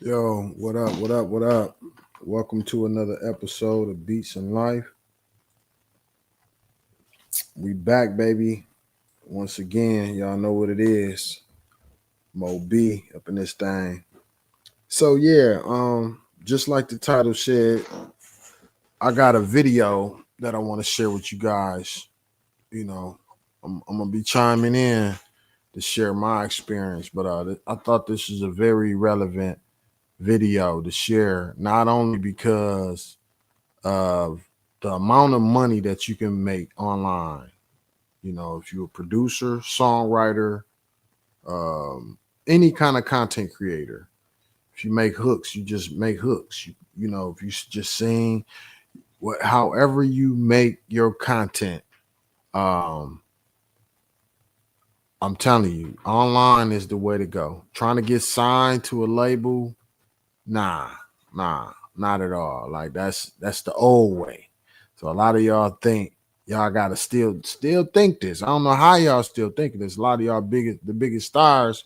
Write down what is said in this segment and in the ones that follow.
Yo, what up? What up? What up? Welcome to another episode of Beats and Life. We back, baby. Once again, y'all know what it is. Mo B up in this thing. So yeah, just like the title said, I got a video that I want to share with you guys. You know, I'm gonna be chiming in to share my experience, but I thought this is a very relevant video to share, not only because of the amount of money that you can make online. You know, if you're a producer, songwriter, um, any kind of content creator, if you make hooks, you just make hooks. You know, if you just sing, however you make your content, um, I'm telling you, online is the way to go. Trying to get signed to a label, nah, not at all. Like that's the old way. So a lot of y'all think y'all gotta still think this. I don't know how y'all still thinking this. A lot of y'all biggest stars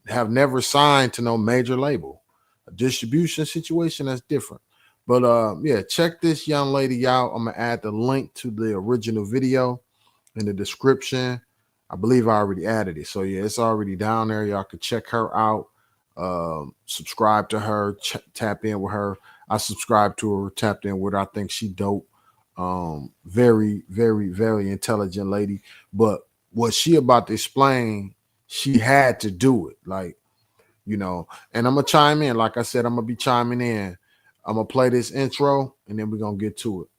have never signed to no major label. A distribution situation that's different. But yeah, check this young lady out. I'm gonna add the link to the original video in the description. I believe I already added it. So yeah, it's already down there. Y'all can check her out. Subscribe to her, tap in with her. I subscribe to her, tapped in with her. I think she dope. Very, very, very intelligent lady. But what she about to explain, she had to do it. Like, and I'm gonna chime in. Like I said, I'm gonna be chiming in. I'm gonna play this intro and then we're gonna get to it.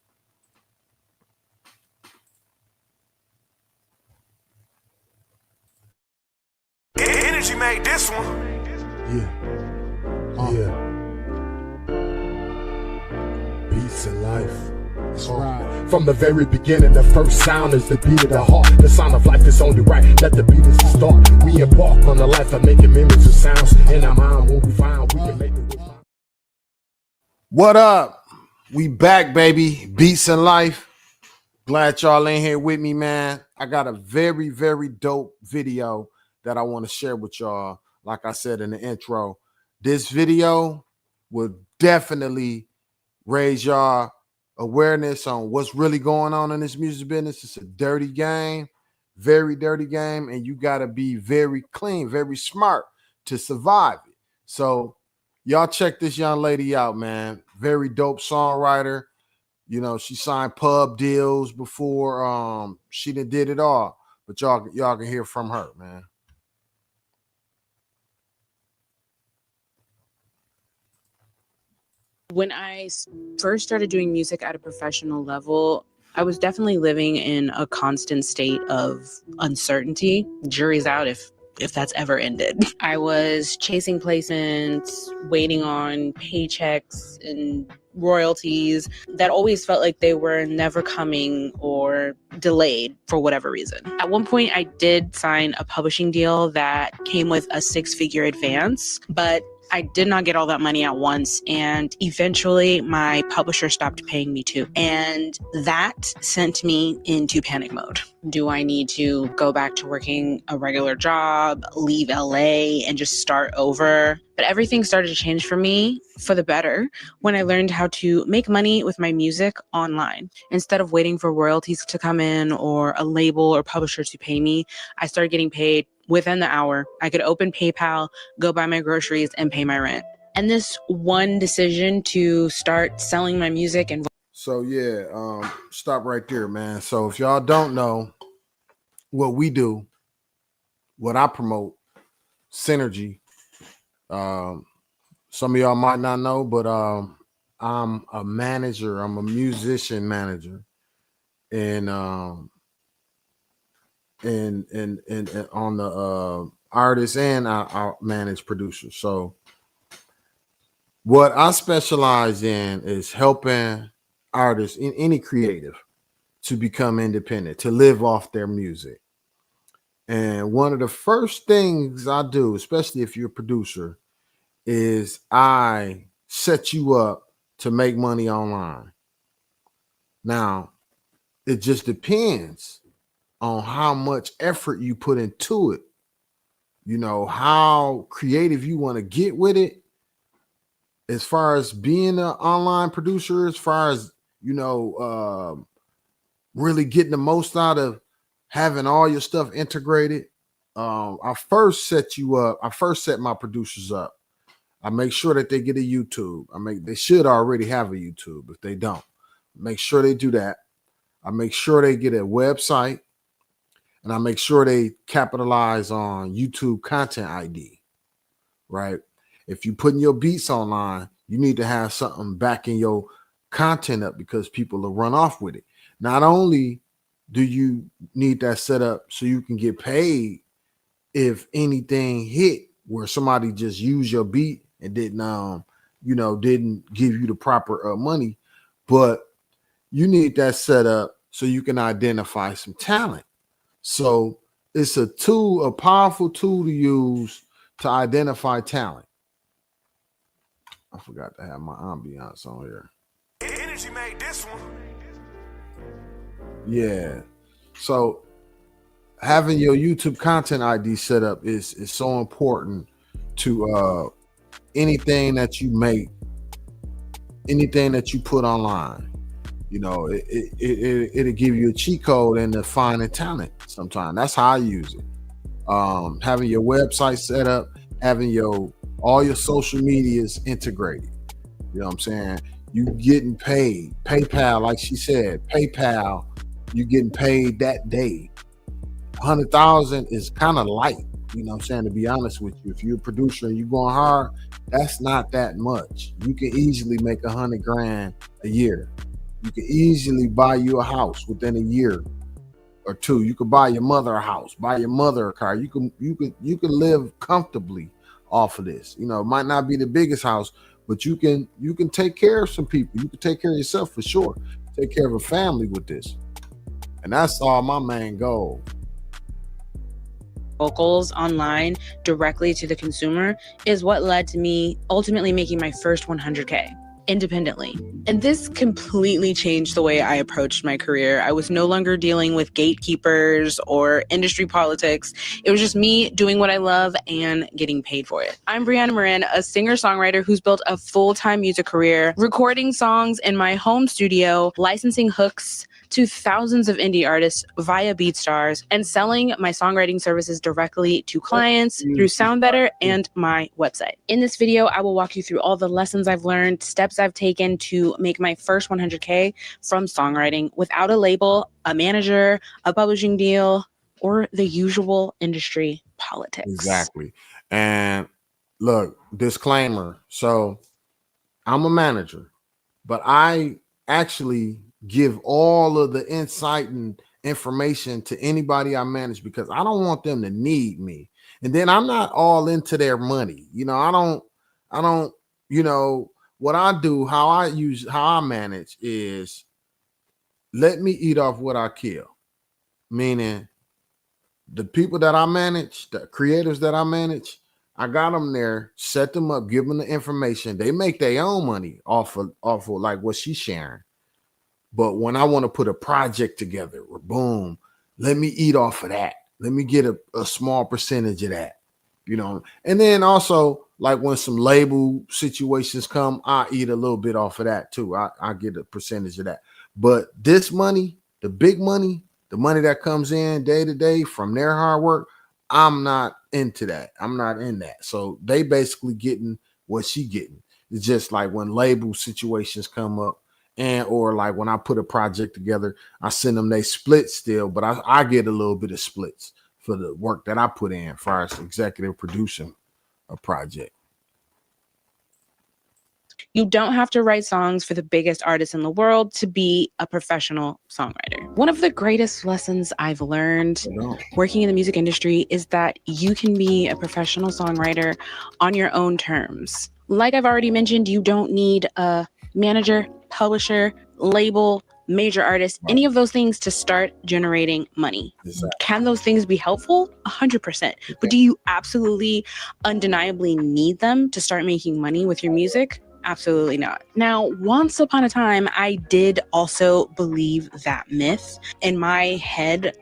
Energy made this one. Yeah. Yeah. Peace and life. That's right. From the very beginning, the first sound is the beat of the heart. The sound of life is only right. Let the beat is the start. We embark on the life of making memories of sounds. In our mind, what we find, we can make it with. What up? We back, baby. Beats and Life. Glad y'all in here with me, man. I got a very, very dope video that I want to share with y'all. Like I said in the intro, this video will definitely raise y'all awareness on what's really going on in this music business. It's a dirty game, very dirty game, and you got to be very clean, very smart to survive it. So y'all check this young lady out, man. Very dope songwriter. You know, she signed pub deals before. She did it all. But y'all can hear from her, man. When I first started doing music at a professional level, I was definitely living in a constant state of uncertainty. Jury's out if that's ever ended. I was chasing placements, waiting on paychecks and royalties that always felt like they were never coming or delayed for whatever reason. At one point, I did sign a publishing deal that came with a 6-figure advance, but I did not get all that money at once, and eventually my publisher stopped paying me too. And that sent me into panic mode. Do I need to go back to working a regular job, leave LA, and just start over? But everything started to change for me for the better when I learned how to make money with my music online. Instead of waiting for royalties to come in or a label or publisher to pay me, I started getting paid within the hour. I could open PayPal, go buy my groceries, and pay my rent. And this one decision to start selling my music and So yeah, stop right there, man. So if y'all don't know what we do, what I promote, Synergy. Um, some of y'all might not know, but I'm a manager. I'm a musician manager, and and on the artists, and I manage producers. So what I specialize in is helping artists in any creative to become independent, to live off their music. And one of the first things I do, especially if you're a producer, is I set you up to make money online. Now, it just depends on how much effort you put into it. You know, how creative you want to get with it. as far as being an online producer, as far as really getting the most out of having all your stuff integrated. I first set my producers up. I make sure that they get a YouTube. They should already have a YouTube. If they don't, make sure they do that. I make sure they get a website, and I make sure they capitalize on YouTube Content ID, right? If you're putting your beats online, you need to have something backing your content up because people will run off with it. Not only do you need that set up so you can get paid if anything hit where somebody just used your beat and didn't give you the proper money, but you need that set up so you can identify some talent. So it's a powerful tool to use to identify talent. I forgot to have my ambiance on here. Energy made this one. Yeah. So having your YouTube Content ID set up is so important to anything that you make, anything that you put online. It'll give you a cheat code and to find a talent sometimes. That's how I use it. Having your website set up, having all your social medias integrated. You know what I'm saying? You getting paid. PayPal, like she said, PayPal, you getting paid that day. 100,000 is kind of light. You know what I'm saying? To be honest with you, if you're a producer and you're going hard, that's not that much. You can easily make $100,000 a year. You can easily buy you a house within a year or two. You could buy your mother a house, buy your mother a car. You can live comfortably off of this. It might not be the biggest house, but you can take care of some people. You can take care of yourself for sure. Take care of a family with this. And that's all my main goal. Vocals online directly to the consumer is what led to me ultimately making my first 100K independently. And this completely changed the way I approached my career. I was no longer dealing with gatekeepers or industry politics. It was just me doing what I love and getting paid for it. I'm Brianna Marin, a singer-songwriter who's built a full-time music career, recording songs in my home studio, licensing hooks to thousands of indie artists via BeatStars, and selling my songwriting services directly to clients through SoundBetter and my website. In this video, I will walk you through all the lessons I've learned, steps I've taken to make my first 100K from songwriting without a label, a manager, a publishing deal, or the usual industry politics. Exactly. And look, disclaimer. So I'm a manager, but I actually give all of the insight and information to anybody I manage because I don't want them to need me. And then I'm not all into their money. I don't, what I do, how I manage is let me eat off what I kill. Meaning the people that I manage, the creators that I manage, I got them there, set them up, give them the information. They make their own money off of like what she's sharing. But when I want to put a project together, or boom, let me eat off of that. Let me get a small percentage of that, And then also, like when some label situations come, I eat a little bit off of that too. I get a percentage of that. But this money, the big money, the money that comes in day to day from their hard work, I'm not into that. I'm not in that. So they basically getting what she getting. It's just like when label situations come up, or like when I put a project together, I send them they split still, but I get a little bit of splits for the work that I put in as far as executive producing a project. You don't have to write songs for the biggest artists in the world to be a professional songwriter. One of the greatest lessons I've learned working in the music industry is that you can be a professional songwriter on your own terms. Like I've already mentioned, you don't need a manager, publisher, label, major artist, any of those things to start generating money. Exactly. Can those things be helpful? 100%. But do you absolutely, undeniably need them to start making money with your music? Absolutely not. Now, once upon a time, I did also believe that myth. In my head,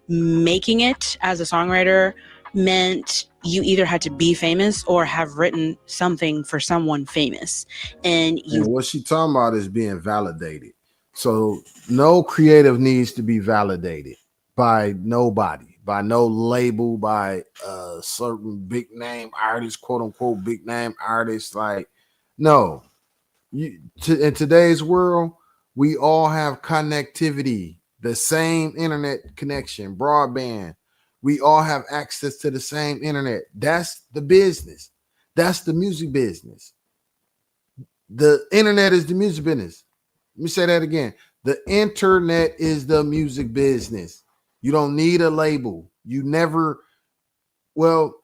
making it as a songwriter meant you either had to be famous or have written something for someone famous. And what she talking about is being validated. So no creative needs to be validated by nobody, by no label, by a certain big name artist, quote unquote big name artist. Like, no. In today's world, we all have connectivity, the same internet connection, broadband. We all have access to the same internet. That's the business. That's the music business. The internet is the music business. Let me say that again. The internet is the music business. You don't need a label. You never, well,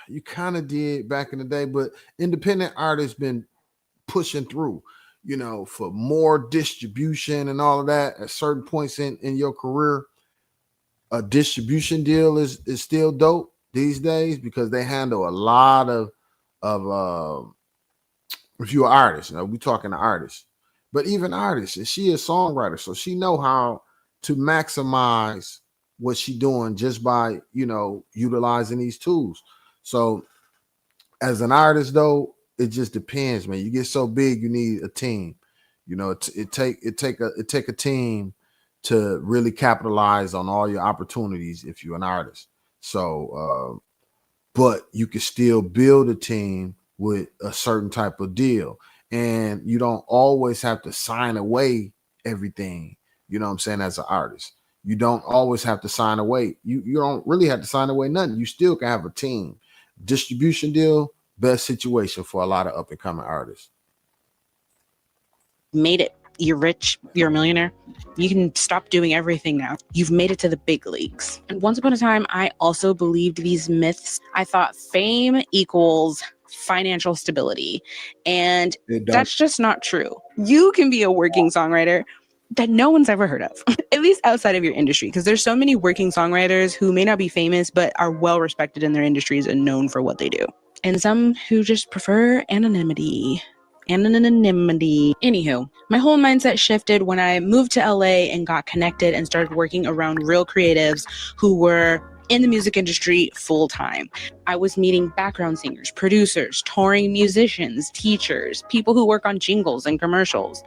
you kind of did back in the day, but independent artists been pushing through, for more distribution and all of that at certain points in your career. A distribution deal is still dope these days because they handle a lot of if you're an artist, we talking to artists, but even artists, and she is a songwriter, so she know how to maximize what she doing just by, utilizing these tools. So as an artist though, it just depends, man. You get so big, you need a team. It take a team to really capitalize on all your opportunities if you're an artist. So, but you can still build a team with a certain type of deal, and you don't always have to sign away everything. You know what I'm saying? As an artist, you don't always have to sign away. You don't really have to sign away nothing. You still can have a team. Distribution deal, best situation for a lot of up and coming artists. Made it. You're rich. You're a millionaire. You can stop doing everything now. You've made it to the big leagues. And once upon a time, I also believed these myths. I thought fame equals financial stability. And that's just not true. You can be a working songwriter that no one's ever heard of, at least outside of your industry, because there's so many working songwriters who may not be famous, but are well respected in their industries and known for what they do. And some who just prefer anonymity. Anywho, my whole mindset shifted when I moved to LA and got connected and started working around real creatives who were in the music industry full time. I was meeting background singers, producers, touring musicians, teachers, people who work on jingles and commercials.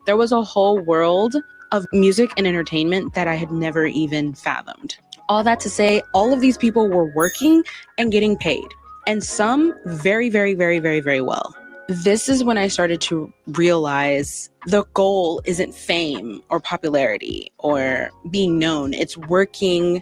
There was a whole world of music and entertainment that I had never even fathomed. All that to say, all of these people were working and getting paid, and some very, very, very, very, very well. This is when I started to realize the goal isn't fame or popularity or being known. It's working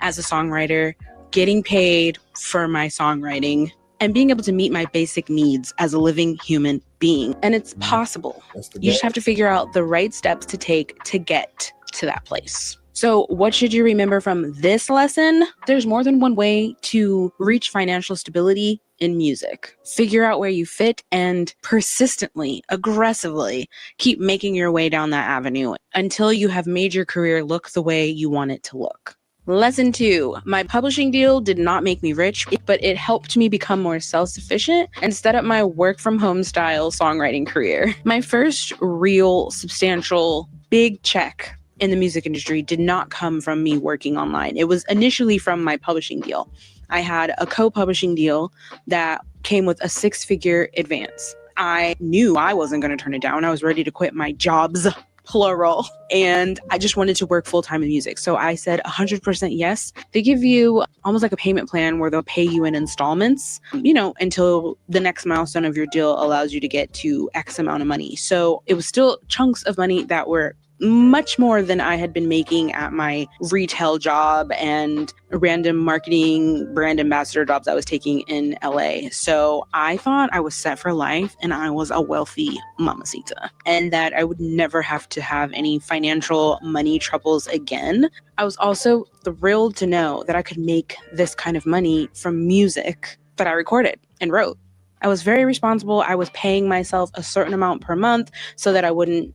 as a songwriter, getting paid for my songwriting, and being able to meet my basic needs as a living human being. And it's possible. You just have to figure out the right steps to take to get to that place. So what should you remember from this lesson? There's more than one way to reach financial stability in music. Figure out where you fit and persistently, aggressively keep making your way down that avenue until you have made your career look the way you want it to look. Lesson 2, my publishing deal did not make me rich, but it helped me become more self-sufficient and set up my work from home style songwriting career. My first real substantial big check in the music industry did not come from me working online. It was initially from my publishing deal. I had a co-publishing deal that came with a 6-figure advance. I knew I wasn't going to turn it down. I was ready to quit my jobs, plural, and I just wanted to work full-time in music. So I said 100% yes. They give you almost like a payment plan where they'll pay you in installments, until the next milestone of your deal allows you to get to X amount of money. So it was still chunks of money that were much more than I had been making at my retail job and random marketing brand ambassador jobs I was taking in LA. So I thought I was set for life and I was a wealthy mamacita and that I would never have to have any financial money troubles again. I was also thrilled to know that I could make this kind of money from music that I recorded and wrote. I was very responsible. I was paying myself a certain amount per month so that I wouldn't,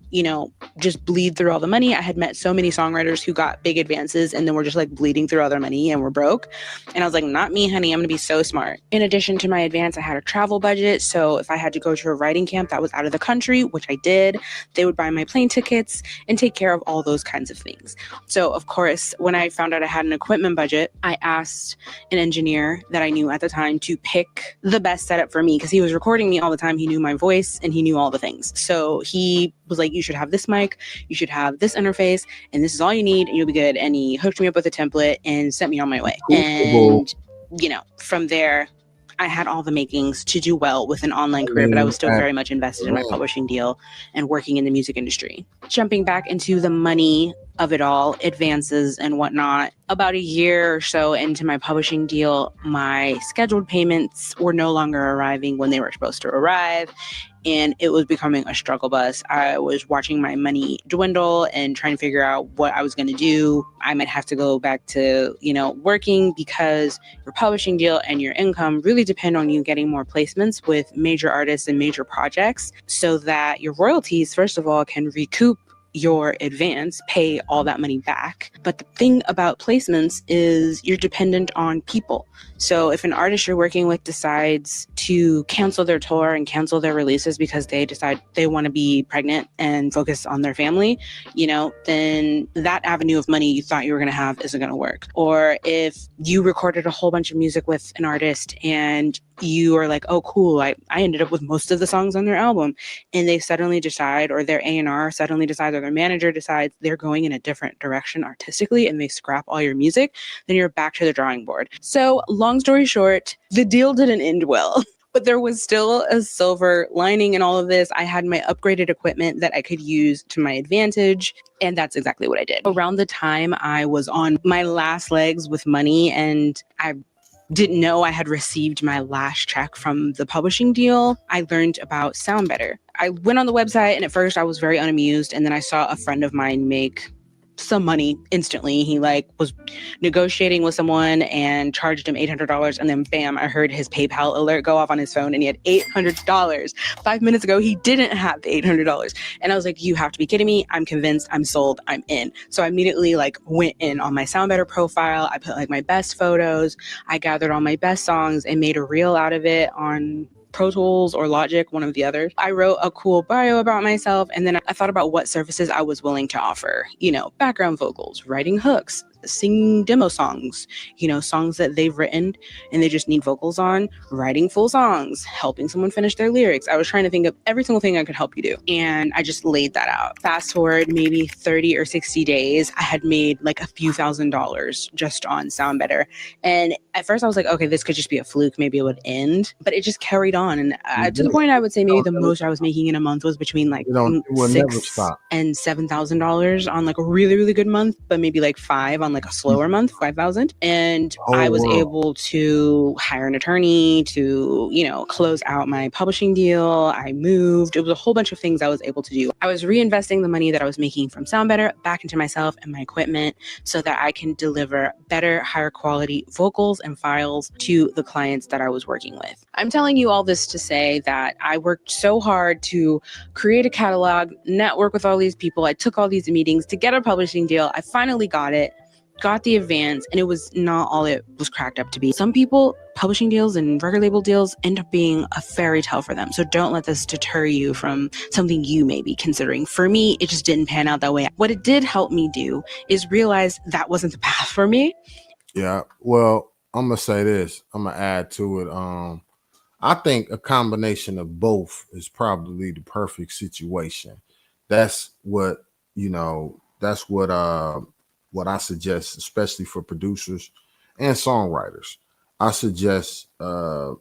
just bleed through all the money. I had met so many songwriters who got big advances and then were just like bleeding through all their money and were broke. And I was like, not me, honey. I'm going to be so smart. In addition to my advance, I had a travel budget. So if I had to go to a writing camp that was out of the country, which I did, they would buy my plane tickets and take care of all those kinds of things. So of course, when I found out I had an equipment budget, I asked an engineer that I knew at the time to pick the best setup for me because he was recording me all the time. He knew my voice and he knew all the things. So he was like, you should have this mic, you should have this interface, and this is all you need and you'll be good. And he hooked me up with a template and sent me on my way. And, from there, I had all the makings to do well with an online career, but I was still very much invested in my publishing deal and working in the music industry. Jumping back into the money of it all, advances and whatnot, about a year or so into my publishing deal, my scheduled payments were no longer arriving when they were supposed to arrive. And it was becoming a struggle bus. I was watching my money dwindle and trying to figure out what I was going to do. I might have to go back to, working because your publishing deal and your income really depend on you getting more placements with major artists and major projects so that your royalties, first of all, can recoup your advance, pay all that money back. But the thing about placements is you're dependent on people. So if an artist you're working with decides to cancel their tour and cancel their releases because they decide they want to be pregnant and focus on their family, then that avenue of money you thought you were going to have isn't going to work. Or if you recorded a whole bunch of music with an artist and you are like, oh, cool, I ended up with most of the songs on their album, and they suddenly decide, or their A&R suddenly decides, or their manager decides they're going in a different direction artistically and they scrap all your music, then you're back to the drawing board. So long story short, the deal didn't end well. But there was still a silver lining in all of this. I had my upgraded equipment that I could use to my advantage. And that's exactly what I did. Around the time I was on my last legs with money and I didn't know I had received my last check from the publishing deal, I learned about SoundBetter. I went on the website and at first I was very unamused. And then I saw a friend of mine make some money instantly. He was negotiating with someone and charged him $800, and then bam, I heard his PayPal alert go off on his phone and he had $800. 5 minutes ago, he didn't have the $800. And I was like, you have to be kidding me. I'm convinced, I'm sold, I'm in. So I immediately went in on my SoundBetter profile. I put my best photos. I gathered all my best songs and made a reel out of it on Pro Tools or Logic, one of the other. I wrote a cool bio about myself, and then I thought about what services I was willing to offer. Background vocals, writing hooks, singing demo songs, songs that they've written and they just need vocals on, writing full songs, helping someone finish their lyrics. I was trying to think of every single thing I could help you do. And I just laid that out. Fast forward maybe 30 or 60 days, I had made a few $1,000s just on SoundBetter. And at first I was like, okay, this could just be a fluke. Maybe it would end, but it just carried on. And to the point I would say maybe the most I was making in a month was between $6,000 and $7,000 on a really, really good month, but maybe $5,000 on a slower month, 5,000. And I was able to hire an attorney to, close out my publishing deal. I moved. It was a whole bunch of things I was able to do. I was reinvesting the money that I was making from SoundBetter back into myself and my equipment so that I can deliver better, higher quality vocals and files to the clients that I was working with. I'm telling you all this to say that I worked so hard to create a catalog, network with all these people. I took all these meetings to get a publishing deal. I finally got it. Got the advance, and it was not all it was cracked up to be. Some people, publishing deals and record label deals end up being a fairy tale for them. So don't let this deter you from something you may be considering. For me, it just didn't pan out that way. What it did help me do is realize that wasn't the path for me. Yeah, well, I'm gonna say this. I'm gonna add to it. I think a combination of both is probably the perfect situation. That's what what I suggest, especially for producers and songwriters. I suggest a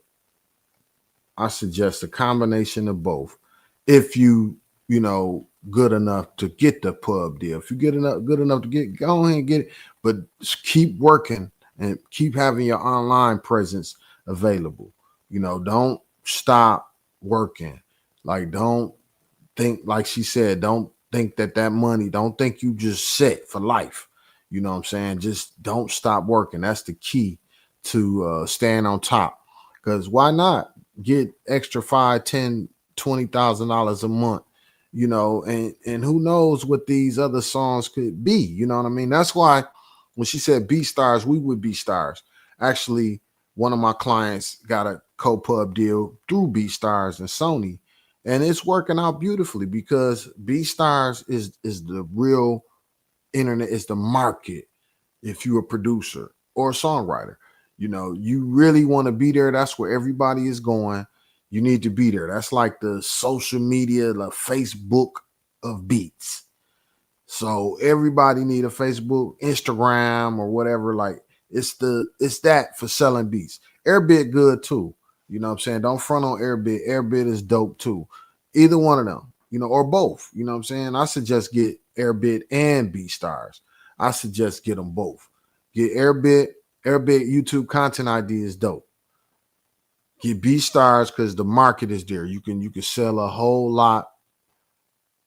combination of both. If you good enough to get the pub deal, if you good enough to go ahead and get it, but just keep working and keep having your online presence available. Don't stop working. Don't think, like she said, don't think that money, don't think you just set for life. You know what I'm saying? Just don't stop working. That's the key to staying on top. Because why not? get extra 5, 10, $20,000 a month, and who knows what these other songs could be. You know what I mean? That's why when she said BeatStars, we would BeatStars. Actually, one of my clients got a co-pub deal through BeatStars and Sony, and it's working out beautifully because BeatStars is the real internet, is the market. If you're a producer or a songwriter, you really want to be there. That's where everybody is going. You need to be there. That's like the social media, the Facebook of beats. So everybody need a Facebook, Instagram, or whatever. Like it's that for selling beats. Airbit good too. You know what I'm saying? Don't front on Airbit. Airbit is dope too. Either one of them, or both. You know what I'm saying? I suggest get Airbit and BeatStars. I suggest get them both. Get Airbit. Airbit YouTube Content ID is dope. Get BeatStars because the market is there. You can sell a whole lot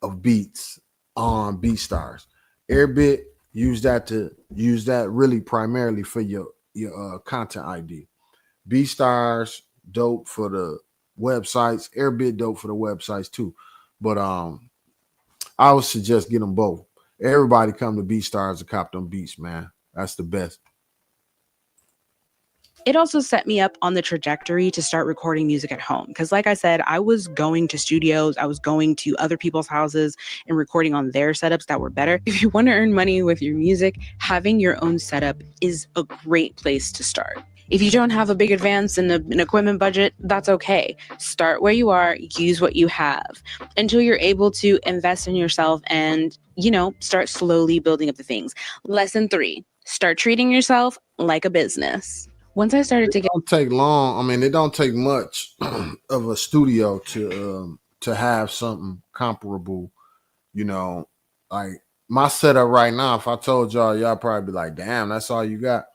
of beats on BeatStars. Airbit, use that really primarily for your content ID. BeatStars dope for the websites. Airbit dope for the websites too. But I would suggest get them both. Everybody come to BeatStars to cop them beats, man. That's the best. It also set me up on the trajectory to start recording music at home. Because like I said, I was going to studios, I was going to other people's houses and recording on their setups that were better. If you want to earn money with your music, having your own setup is a great place to start. If you don't have a big advance in an equipment budget, that's okay. Start where you are, use what you have until you're able to invest in yourself and, start slowly building up the things. Lesson 3, start treating yourself like a business. Once I started to get, don't take long. I mean, it don't take much of a studio to have something comparable. Like my setup right now. If I told y'all probably be like, "Damn, that's all you got."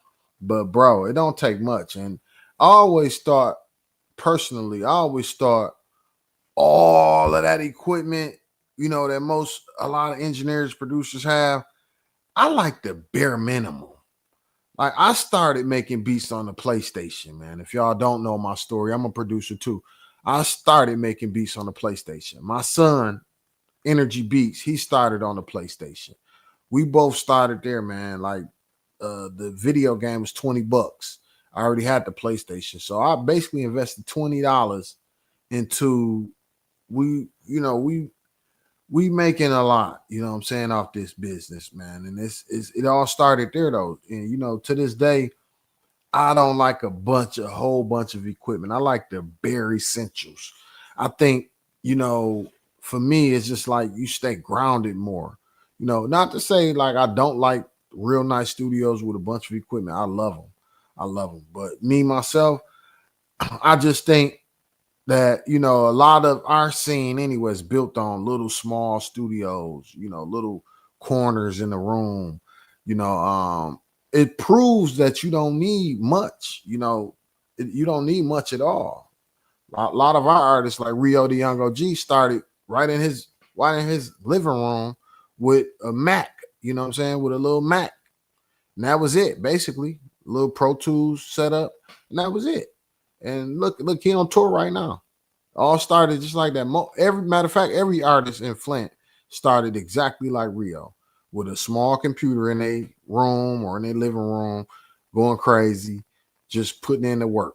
But bro, it don't take much. And I always start all of that equipment. That a lot of engineers, producers have. I like the bare minimum. Like I started making beats on the PlayStation, man. If y'all don't know my story, I'm a producer too. I started making beats on the PlayStation. My son, Energy Beats, he started on the PlayStation. We both started there, man. Like the video game was $20. I already had the PlayStation. So I basically invested $20 into we making a lot, off this business, man. And it all started there though. And to this day, I don't like a whole bunch of equipment. I like the bare essentials. I think, for me, it's just like you stay grounded more. Not to say like I don't like real nice studios with a bunch of equipment. I love them. But me, myself, I just think that, a lot of our scene anyway is built on little small studios, little corners in the room. It proves that you don't need much, you don't need much at all. A lot of our artists like Rio the Young OG started right in his living room with a Mac, with a little Mac. And that was it, basically. A little Pro Tools setup, and that was it. And look, he on tour right now. All started just like that. Matter of fact, every artist in Flint started exactly like Rio, with a small computer in their room or in their living room, going crazy, just putting in the work.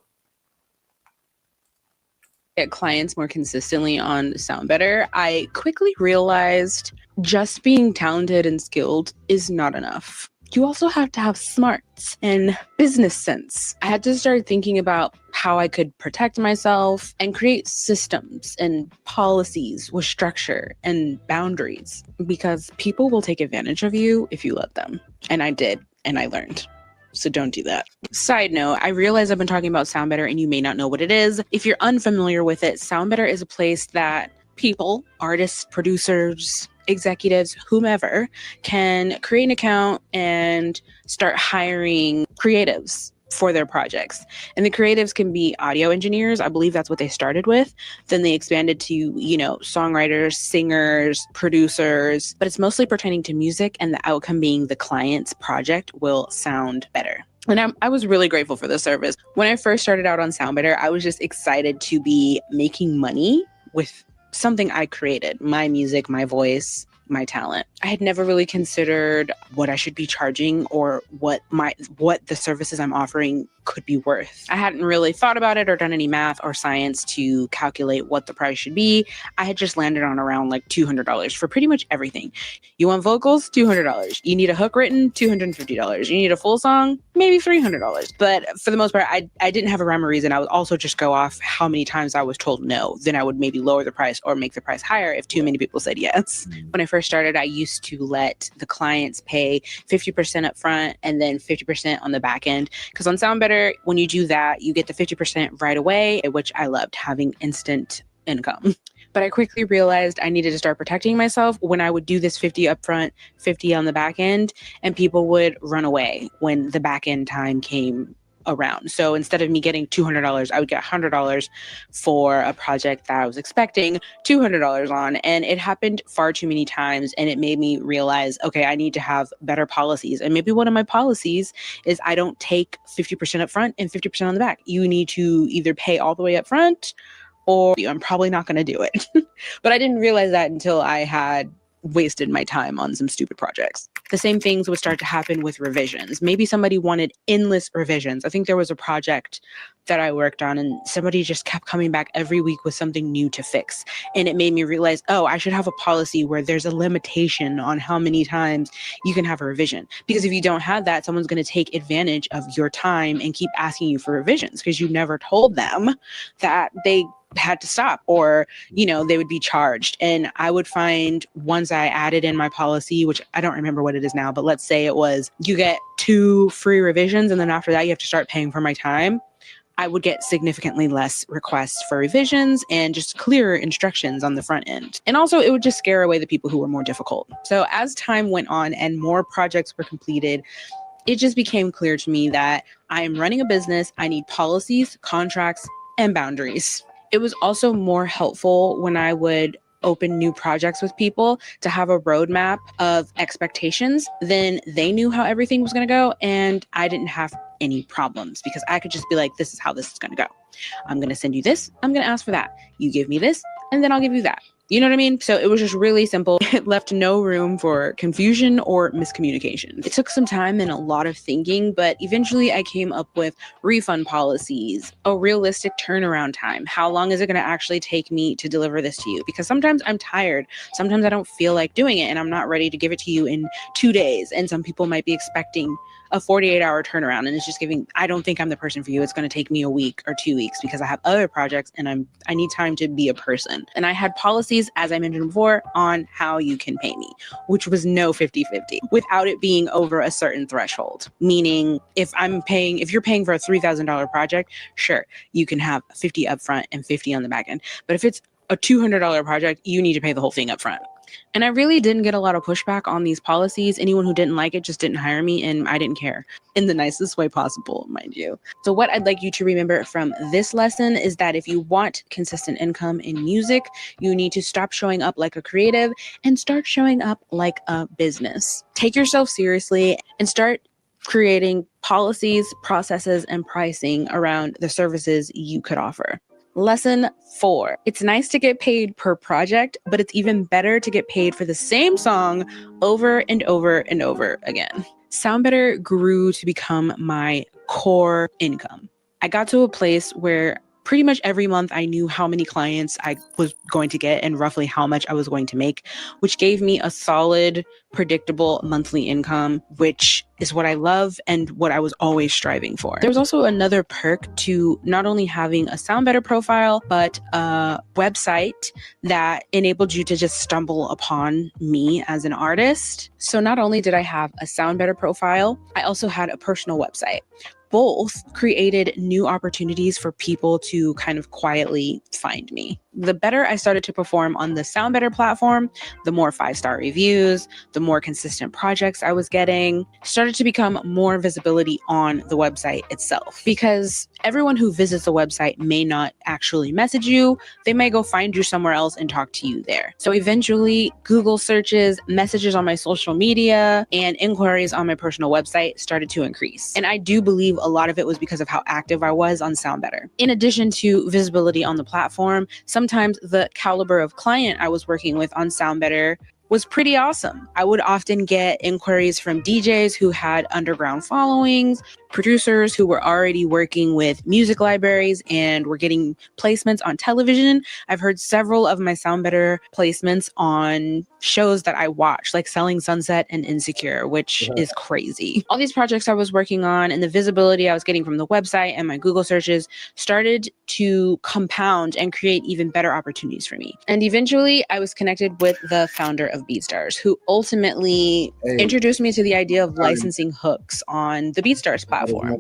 Get clients more consistently on Sound Better, I quickly realized just being talented and skilled is not enough. You also have to have smarts and business sense. I had to start thinking about how I could protect myself and create systems and policies with structure and boundaries, because people will take advantage of you if you let them. And I did, and I learned. So don't do that. Side note, I realize I've been talking about Sound Better and you may not know what it is. If you're unfamiliar with it, Sound Better is a place that people, artists, producers, executives, whomever, can create an account and start hiring creatives for their projects. And the creatives can be audio engineers. I believe that's what they started with. Then they expanded to, songwriters, singers, producers, but it's mostly pertaining to music, and the outcome being the client's project will sound better. And I was really grateful for the service. When I first started out on SoundBetter, I was just excited to be making money with something I created, my music, my voice, my talent. I had never really considered what I should be charging or what the services I'm offering could be worth. I hadn't really thought about it or done any math or science to calculate what the price should be. I had just landed on around like $200 for pretty much everything. You want vocals? $200. You need a hook written? $250. You need a full song? Maybe $300. But for the most part, I didn't have a rhyme or reason. I would also just go off how many times I was told no. Then I would maybe lower the price or make the price higher if too many people said yes. When I first started, I used to let the clients pay 50% up front and then 50% on the back end. Because on SoundBetter, when you do that, you get the 50% right away, which I loved, having instant income. But I quickly realized I needed to start protecting myself when I would do this 50 upfront, 50 on the back end, and people would run away when the back end time came around. So instead of me getting $200, I would get $100 for a project that I was expecting $200 on. And it happened far too many times. And it made me realize, okay, I need to have better policies. And maybe one of my policies is I don't take 50% up front and 50% on the back. You need to either pay all the way up front or I'm probably not going to do it. But I didn't realize that until I had wasted my time on some stupid projects. The same things would start to happen with revisions. Maybe somebody wanted endless revisions. I think there was a project that I worked on and somebody just kept coming back every week with something new to fix. And it made me realize, oh, I should have a policy where there's a limitation on how many times you can have a revision. Because if you don't have that, someone's going to take advantage of your time and keep asking you for revisions because you never told them that they had to stop or, they would be charged. And I would find once I added in my policy, which I don't remember what it is now, but let's say it was you get 2 free revisions. And then after that, you have to start paying for my time. I would get significantly less requests for revisions and just clearer instructions on the front end. And also it would just scare away the people who were more difficult. So as time went on and more projects were completed, it just became clear to me that I am running a business. I need policies, contracts, and boundaries. It was also more helpful when I would open new projects with people to have a roadmap of expectations. Then they knew how everything was going to go and I didn't have any problems because I could just be like, this is how this is going to go. I'm going to send you this. I'm going to ask for that. You give me this and then I'll give you that. You know what I mean? So it was just really simple. It left no room for confusion or miscommunication. It took some time and a lot of thinking, but eventually I came up with refund policies, a realistic turnaround time. How long is it going to actually take me to deliver this to you? Because sometimes I'm tired. Sometimes I don't feel like doing it and I'm not ready to give it to you in 2 days. And some people might be expecting a 48-hour turnaround and it's just I don't think I'm the person for you. It's going to take me a week or 2 weeks because I have other projects and I need time to be a person. And I had policies, as I mentioned before, on how you can pay me, which was no 50-50 without it being over a certain threshold. Meaning if you're paying for a $3,000 project, sure, you can have 50 upfront and 50 on the back end. But if it's a $200 project, you need to pay the whole thing upfront. And I really didn't get a lot of pushback on these policies. Anyone who didn't like it just didn't hire me and I didn't care in the nicest way possible, mind you. So what I'd like you to remember from this lesson is that if you want consistent income in music, you need to stop showing up like a creative and start showing up like a business. Take yourself seriously and start creating policies, processes, and pricing around the services you could offer. Lesson 4. It's nice to get paid per project, but it's even better to get paid for the same song over and over and over again. SoundBetter grew to become my core income. I got to a place where pretty much every month I knew how many clients I was going to get and roughly how much I was going to make, which gave me a solid, predictable monthly income, which is what I love and what I was always striving for. There was also another perk to not only having a SoundBetter profile, but a website that enabled you to just stumble upon me as an artist. So not only did I have a SoundBetter profile, I also had a personal website both created new opportunities for people to kind of quietly find me. The better I started to perform on the SoundBetter platform, the more 5-star reviews, the more consistent projects I was getting, started to become more visibility on the website itself. Because everyone who visits the website may not actually message you, they may go find you somewhere else and talk to you there. So eventually, Google searches, messages on my social media, and inquiries on my personal website started to increase. And I do believe a lot of it was because of how active I was on SoundBetter. In addition to visibility on the platform, sometimes the caliber of client I was working with on SoundBetter was pretty awesome. I would often get inquiries from DJs who had underground followings, producers who were already working with music libraries and were getting placements on television. I've heard several of my SoundBetter placements on shows that I watch, like Selling Sunset and Insecure, which is crazy. All these projects I was working on and the visibility I was getting from the website and my Google searches started to compound and create even better opportunities for me. And eventually I was connected with the founder of BeatStars, who ultimately introduced me to the idea of licensing hooks on the BeatStars platform.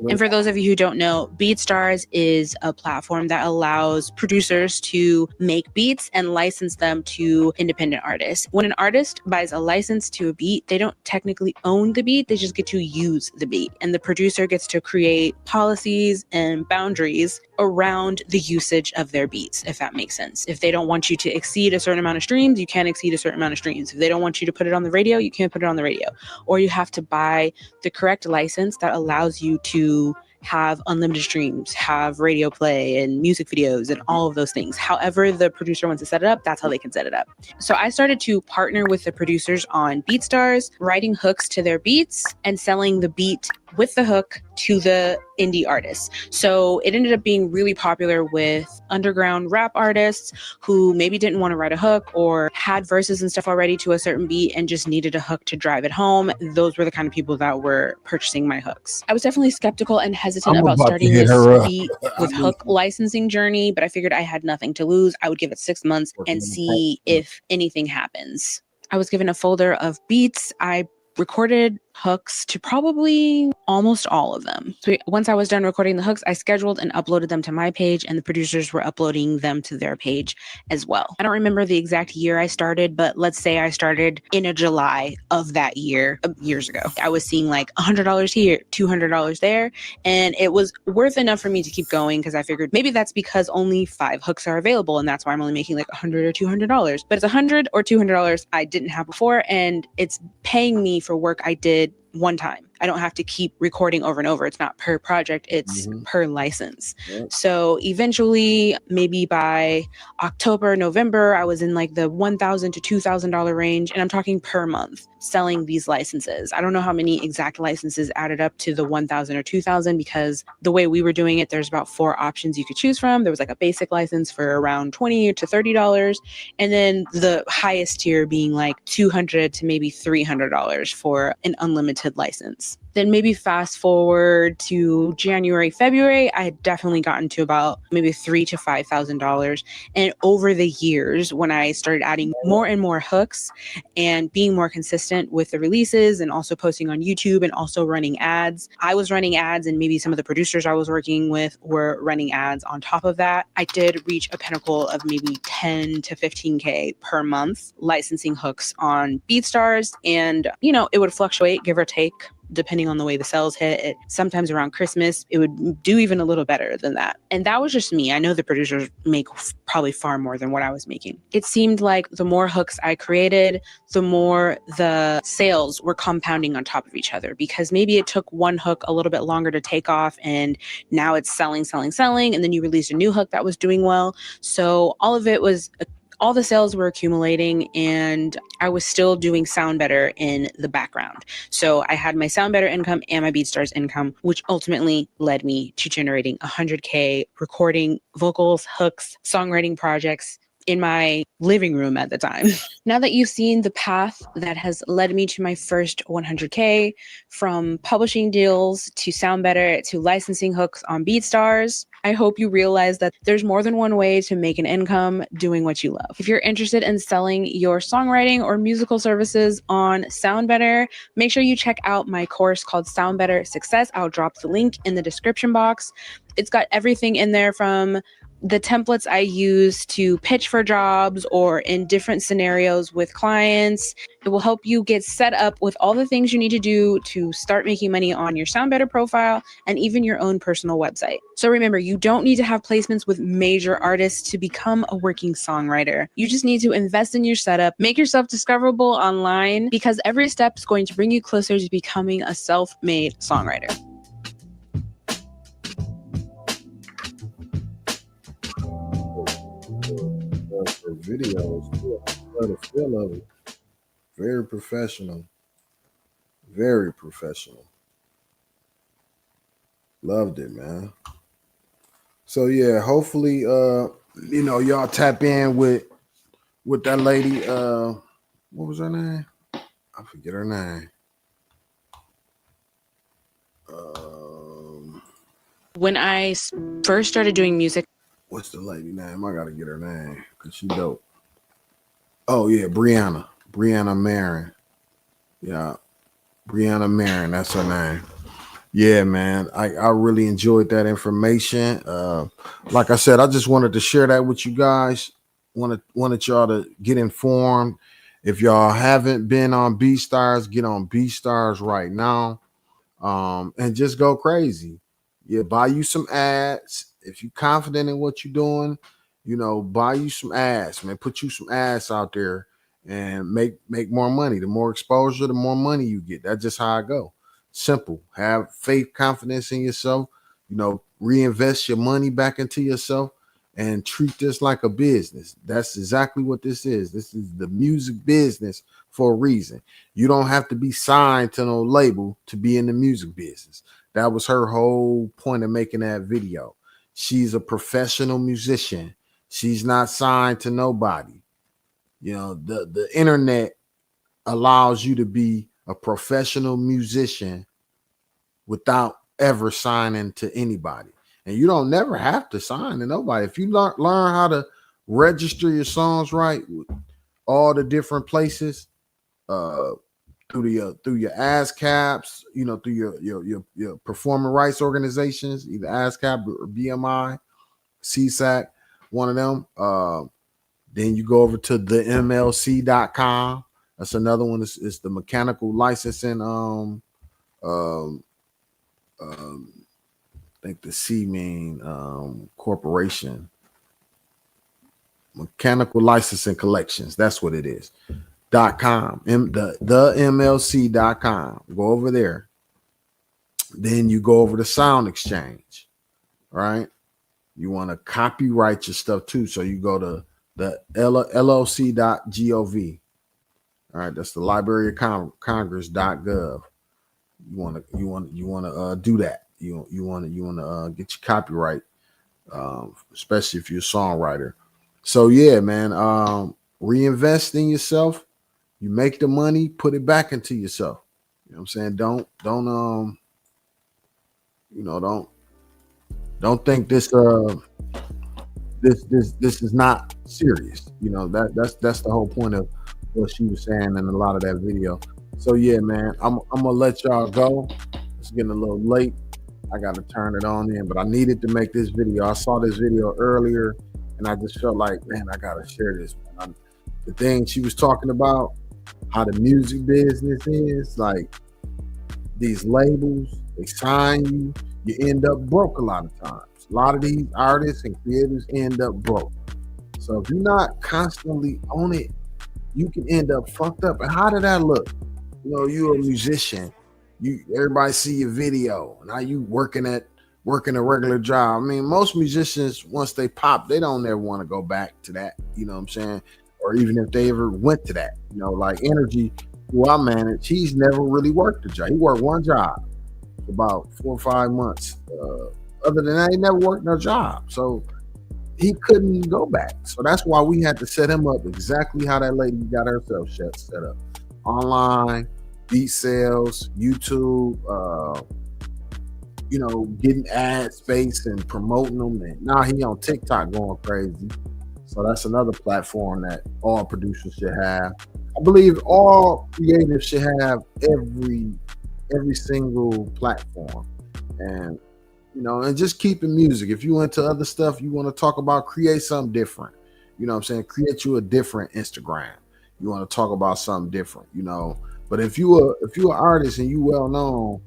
And for those of you who don't know, BeatStars is a platform that allows producers to make beats and license them to independent artists. When an artist buys a license to a beat, they don't technically own the beat, they just get to use the beat. And the producer gets to create policies and boundaries around the usage of their beats, if that makes sense. If they don't want you to exceed a certain amount of streams, you can't exceed a certain amount of streams. If they don't want you to put it on the radio, you can't put it on the radio. Or you have to buy the correct license that allows you to have unlimited streams, have radio play and music videos and all of those things. However the producer wants to set it up, that's how they can set it up. So I started to partner with the producers on BeatStars, writing hooks to their beats and selling the beat with the hook to the indie artists. So it ended up being really popular with underground rap artists who maybe didn't want to write a hook or had verses and stuff already to a certain beat and just needed a hook to drive it home. Those were the kind of people that were purchasing my hooks. I was definitely skeptical and hesitant about starting this beat with hook licensing journey, but I figured I had nothing to lose. I would give it 6 months and see if anything happens. I was given a folder of beats. I recorded hooks to probably almost all of them. So once I was done recording the hooks, I scheduled and uploaded them to my page, and the producers were uploading them to their page as well. I don't remember the exact year I started, but let's say I started in a July of that year, years ago. I was seeing like $100 here, $200 there, and it was worth enough for me to keep going because I figured maybe that's because only 5 hooks are available, and that's why I'm only making like $100 or $200. But it's $100 or $200 I didn't have before, and it's paying me for work I did one time. I don't have to keep recording over and over. It's not per project, it's per license. Yep. So eventually, maybe by October, November, I was in like the $1,000 to $2,000 range, and I'm talking per month selling these licenses. I don't know how many exact licenses added up to the 1,000 or 2,000 because the way we were doing it, there's about 4 options you could choose from. There was like a basic license for around $20 to $30, and then the highest tier being like $200 to maybe $300 for an unlimited license. Then maybe fast forward to January, February, I had definitely gotten to about maybe $3,000 to $5,000. And over the years, when I started adding more and more hooks and being more consistent with the releases and also posting on YouTube and also running ads, I was running ads and maybe some of the producers I was working with were running ads on top of that. I did reach a pinnacle of maybe 10 to 15K per month licensing hooks on BeatStars. And, you know, it would fluctuate, give or take, depending on the way the sales hit. Sometimes around Christmas, it would do even a little better than that. And that was just me. I know the producers make probably far more than what I was making. It seemed like the more hooks I created, the more the sales were compounding on top of each other, because maybe it took one hook a little bit longer to take off and now it's selling. And then you released a new hook that was doing well. So all the sales were accumulating, and I was still doing SoundBetter in the background. So I had my SoundBetter income and my BeatStars income, which ultimately led me to generating 100K recording vocals, hooks, songwriting projects in my living room at the time. Now that you've seen the path that has led me to my first 100K, from publishing deals to SoundBetter to licensing hooks on BeatStars, I hope you realize that there's more than one way to make an income doing what you love. If you're interested in selling your songwriting or musical services on SoundBetter, make sure you check out my course called SoundBetter Success. I'll drop the link in the description box. It's got everything in there from the templates I use to pitch for jobs or in different scenarios with clients. It will help you get set up with all the things you need to do to start making money on your SoundBetter profile and even your own personal website. So remember, you don't need to have placements with major artists to become a working songwriter. You just need to invest in your setup, make yourself discoverable online, because every step is going to bring you closer to becoming a self-made songwriter. For videos too. I love the feel of it. Very professional. Very professional. Loved it, man. So yeah, hopefully y'all tap in with that lady. What was her name? I forget her name. When I first started doing music, What's the lady name? I gotta get her name because she dope. Oh yeah, Brianna Marin. Yeah, Brianna Marin. That's her name. Yeah, man. I really enjoyed that information. Like I said, I just wanted to share that with you guys. Wanted y'all to get informed. If y'all haven't been on BeatStars, get on BeatStars right now. And just go crazy. Yeah, buy you some ads. If you're confident in what you're doing, buy you some ads, man. Put you some ads out there and make more money. The more exposure, the more money you get. That's just how I go. Simple. Have faith, confidence in yourself. Reinvest your money back into yourself and treat this like a business. That's exactly what this is. This is the music business for a reason. You don't have to be signed to no label to be in the music business. That was her whole point of making that video. She's a professional musician. She's not signed to nobody. The internet allows you to be a professional musician without ever signing to anybody. And you don't never have to sign to nobody. If you learn how to register your songs right with all the different places, through your ASCAPs, through your performing rights organizations, either ASCAP or BMI, CSAC, one of them. Then you go over to the MLC.com. That's another one. It's the mechanical licensing. I think the C mean corporation. Mechanical licensing collections. That's what it is. .com, the MLC.com. Go over there. Then you go over to Sound Exchange. Right? You want to copyright your stuff too. So you go to the LLC.gov. All right, that's the Library of Congress.gov. You want to do that. You want to get your copyright, especially if you're a songwriter. So yeah, man, reinvest in yourself. You make the money, put it back into yourself. You know what I'm saying? Don't think this is not serious. That's the whole point of what she was saying in a lot of that video. So yeah, man, I'm gonna let y'all go. It's getting a little late. I got to turn it on in, but I needed to make this video. I saw this video earlier and I just felt like, man, I gotta share this. The thing she was talking about, how the music business is, like these labels, they sign you, you end up broke a lot of times. A lot of these artists and creators end up broke. So if you're not constantly on it, you can end up fucked up. And how did that look? You're a musician. Everybody see your video. Now you working a regular job. I mean, most musicians, once they pop, they don't ever want to go back to that. You know what I'm saying? Or even if they ever went to that, like Energy, who I manage, he's never really worked a job. He worked one job for about 4 or 5 months. Other than that, he never worked no job. So he couldn't go back. So that's why we had to set him up exactly how that lady got herself set up. Online, beat sales, YouTube, you know, getting ad space and promoting them. And now he on TikTok going crazy. So that's another platform that all producers should have. I believe all creatives should have every single platform. And you know, and just keeping music. If you into other stuff you want to talk about, create something different. You know what I'm saying? Create you a different Instagram. You want to talk about something different, you know. But if you an artist and you well known,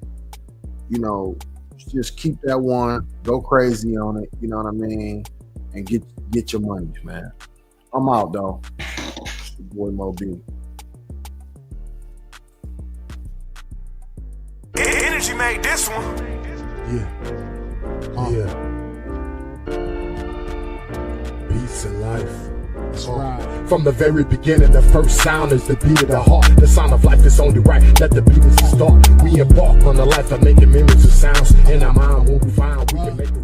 you know, just keep that one, go crazy on it, you know what I mean, and get your money, man. I'm out though. It's your boy Mo B. Energy made this one. Yeah. Peace and life. That's right. From the very beginning, the first sound is the beat of the heart. The sound of life is only right. Let the beat is the start. We embark on the life of making memories of sounds. In our mind, when we find we can make